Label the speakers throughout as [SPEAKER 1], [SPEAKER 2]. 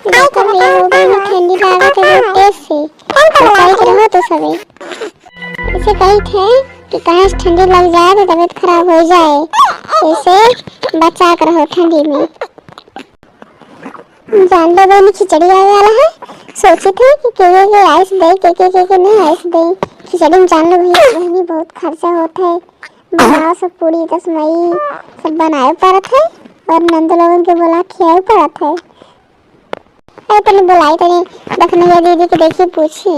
[SPEAKER 1] देखो ये हो गई में ठंडी लागत है बहुत तेज से। बताई रहो तो सभी इसे कही थे कि कहीं ठंडी लग जाए तो तबीयत खराब हो जाए, इसे बचा कर रहो ठंडी में। जान लो बहनी खिचड़ी आने वाला है, सोची थी कि के आइस दे के नहीं आइस दे खिचड़ी में। जान लो बहनी बहुत खर्चा होता है, बनाओ सब पूरी तस्मई सब बनाए पड़त है और नंद लोगों के बोला खियाए पड़त है। अरे तनी बुलाई तनी दखनिया दीदी के देखी पूछी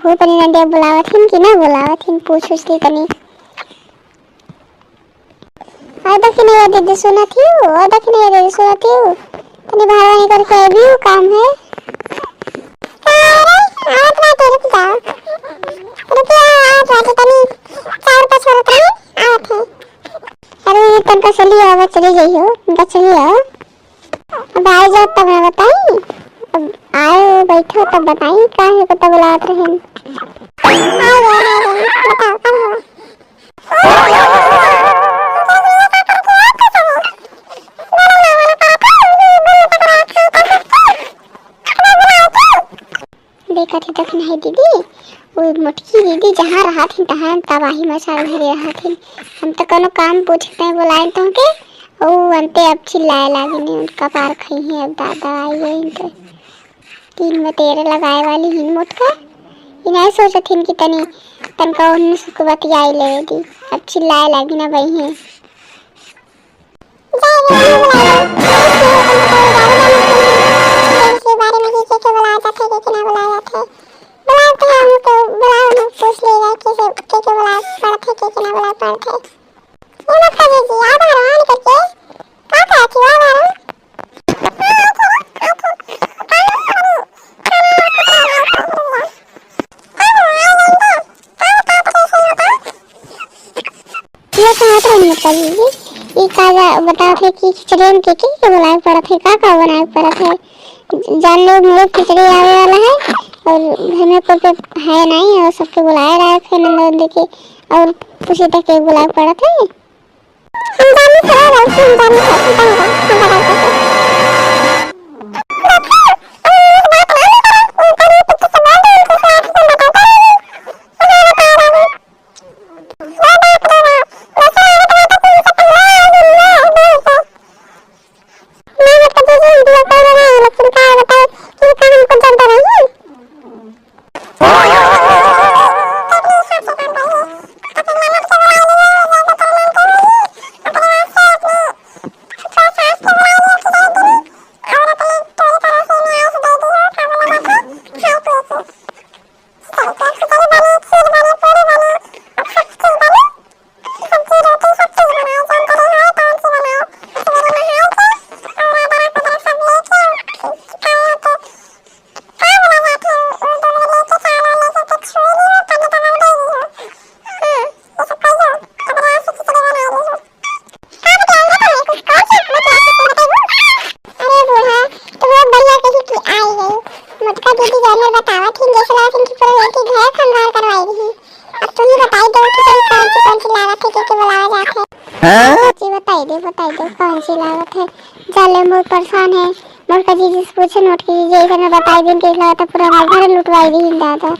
[SPEAKER 1] वो तनी नंदिया बुलावत हिन कि ना बुलावत हिन पूछ उसकी तनी। और दखनिया दीदी सुना थी और दखनिया दीदी सुना थी तनी बाहर नहीं करके भी काम है। अरे आज रात रुक जाओ, रुकिया आज रात तनी 4-5 मिनट में आवत है। अरे तनका चली आओ चली गई हो तनका चली आओ, अब आ जाओ तब मैं बताई। अब आए बैठो तब बताई का है पता बुलावत रहे। बताओ कब हो? देखा थी तक नहीं दीदी वो मोटकी दीदी जहाँ रहा थी तहाँ तबाही मचा घरे रहा थी। हम तो कोनो काम पूछते हैं बुलाए तो के ओ अंते अब चिल्लाए लागे नहीं उनका पार खई है। अब दादा आई गई तो 3 में 13 लगाए वाली हिन मोटका इन्हें सोचा थी कि तनी तनका उन्हें सुख बतियाई ले दी। अब चिल्लाए लागी ना भाई है इसके बारे में ही के बुलाया जाता है कि ना बुलाया जाता है। बुलाते हैं हम तो बुलाओ ना पूछ लेगा कि से के बुलाया पड़ता है कि ना बुलाया पड़ता है। ये मत करिए याद आ रहा है करके क्या कहती हो आ रहा ये कहाँ पर मत करिए। ये काजा बताओ थे कि खिचड़ी में के बुलाया पड़ा थे का बनाया पड़ा थे। जान लो मेरे खिचड़ी आने वाला है और घर में कोई है नहीं और सबके बुलाया रहा थे नंद के और उसी तक के बुलाया पड़ा थे। हम जाने खड़ा रहो हम जाने खड़ा बताई दो कौन सी लागत है। जाले मोर परेशान है मोर का जी पूछे नोट की जी इधर में बताई दिन के लागत पूरा घर लुटवाई दी दादा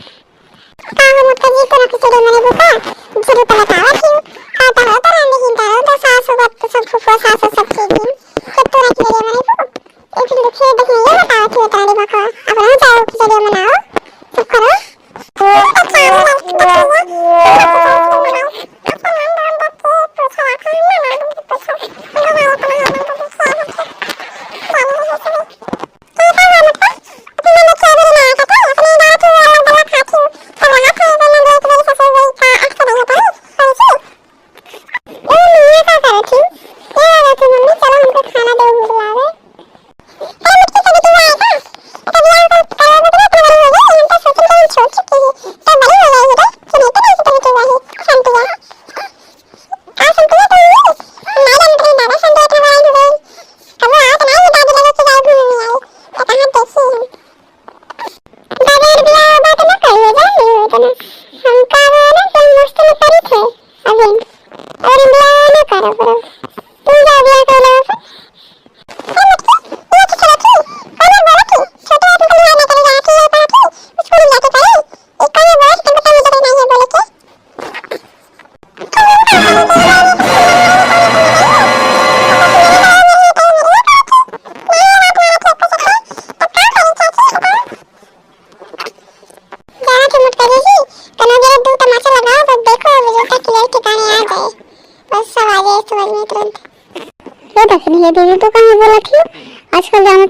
[SPEAKER 1] का हम का जी को ना चले मैंने बुका जरूर पता था कि आता है तो नहीं हिंदा तो सास वक्त सब फुफा सास सब चीज तो तो रख ले मैंने को एक लिखे देखिए ये बताओ कि तारी बका अब ना जाओ कि जगह मनाओ सब करो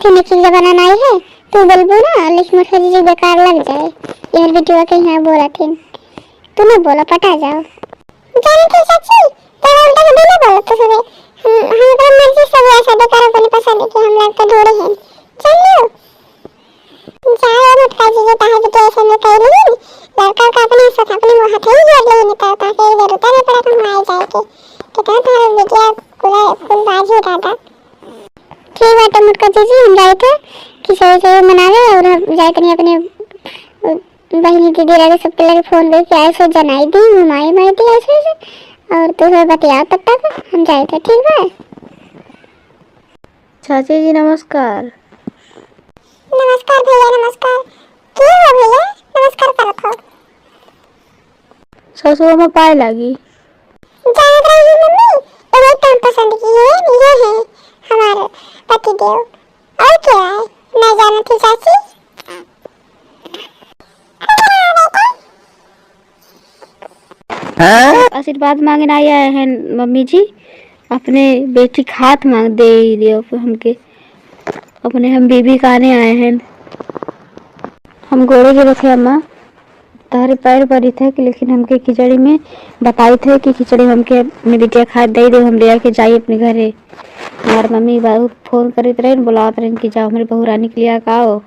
[SPEAKER 1] थे निकी जमाना नहीं है तू बोलबो ना लेकिन मोटका जीजी बेकार लग जाए यार वीडियो के यहाँ बोला थे तू नहीं बोला पटा जाओ जाने थे चाची तो उल्टा के बिना बोला तो सब हम तो मर्जी सब ऐसा बेकार अपने पसंद है कि हम लोग तो ढूंढे हैं चलो जाओ मोटका जीजी ताहे वीडियो ऐसे में कह ली लड़का का अपने साथ अपने वो हाथ ही जोड़ ले नहीं तो ताकि इधर उधर पड़ा तो हम आ जाए के तो तारा वीडियो पूरा फुल बाजी दादा ठीक है तो मोटका जीजी हम जाए थे किसी से मनावे और जाए थे अपने बहनी दीदी लगे सबके लगे फोन करके ऐसे जनाई दी घुमाई माई दी ऐसे और तो फिर बतिया तब तक हम जाए थे ठीक है
[SPEAKER 2] चाची जी नमस्कार।
[SPEAKER 1] नमस्कार भैया नमस्कार क्यों हो भैया नमस्कार करो तो
[SPEAKER 2] ससुर में पाए लगी
[SPEAKER 1] जान रही मम्मी तो एक काम पसंद की है ये है हमारे पति देव और क्या है मैं जाना थी चाची
[SPEAKER 2] आशीर्वाद मांगने आए हैं मम्मी जी अपने बेटी का हाथ मांग दे दियो हमके अपने हम बीबी खाने आए हैं हम गोड़े के रखे अम्मा तारे पैर पड़ी थे कि लेकिन हमके खिचड़ी में बताई थे कि खिचड़ी हमके अपनी बिटिया खा दे दे हम ले के जाइए अपने घरे हमारे मम्मी बहुत फोन करते रहे बुलाते रहे कि जाओ हमारी बहू रानी के लिए आओ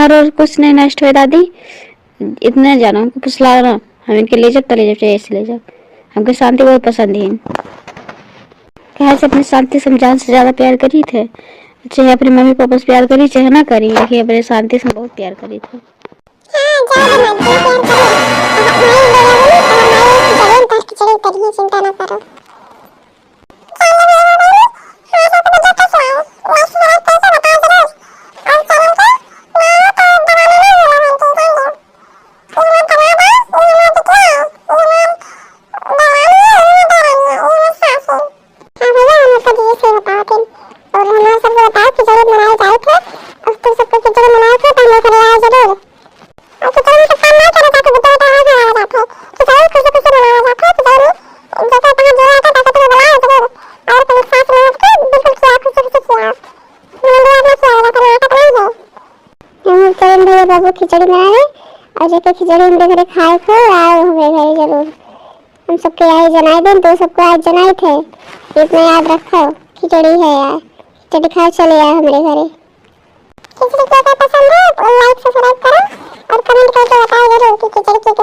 [SPEAKER 2] हर कुछ नहीं नष्ट हुए दादी इतना जाना हमको फुसला ना हम इनके ले जाओ चाहिए ऐसे ले जाओ हमको शांति बहुत पसंद है कहा से अपनी शांति समझाने से ज्यादा प्यार करी थे चाहे अपने मम्मी पापा से प्यार करी चाहे ना करी लेकिन अपने शांति से बहुत प्यार करी थे चिंता ना करो बाबू खिचड़ी बना रहे और जब खिचड़ी हमारे घरे खाए थे आओ हमारे घरे जरूर हम सबके यहाँ जनाए दिन तो सबको आज जनाए थे इतना याद रखो खिचड़ी है यार खिचड़ी खाओ चले आए हमारे घरे खिचड़ी क्या पसंद है लाइक सब्सक्राइब करो और कमेंट करके बताओ जरूर कि खिचड़ी क्या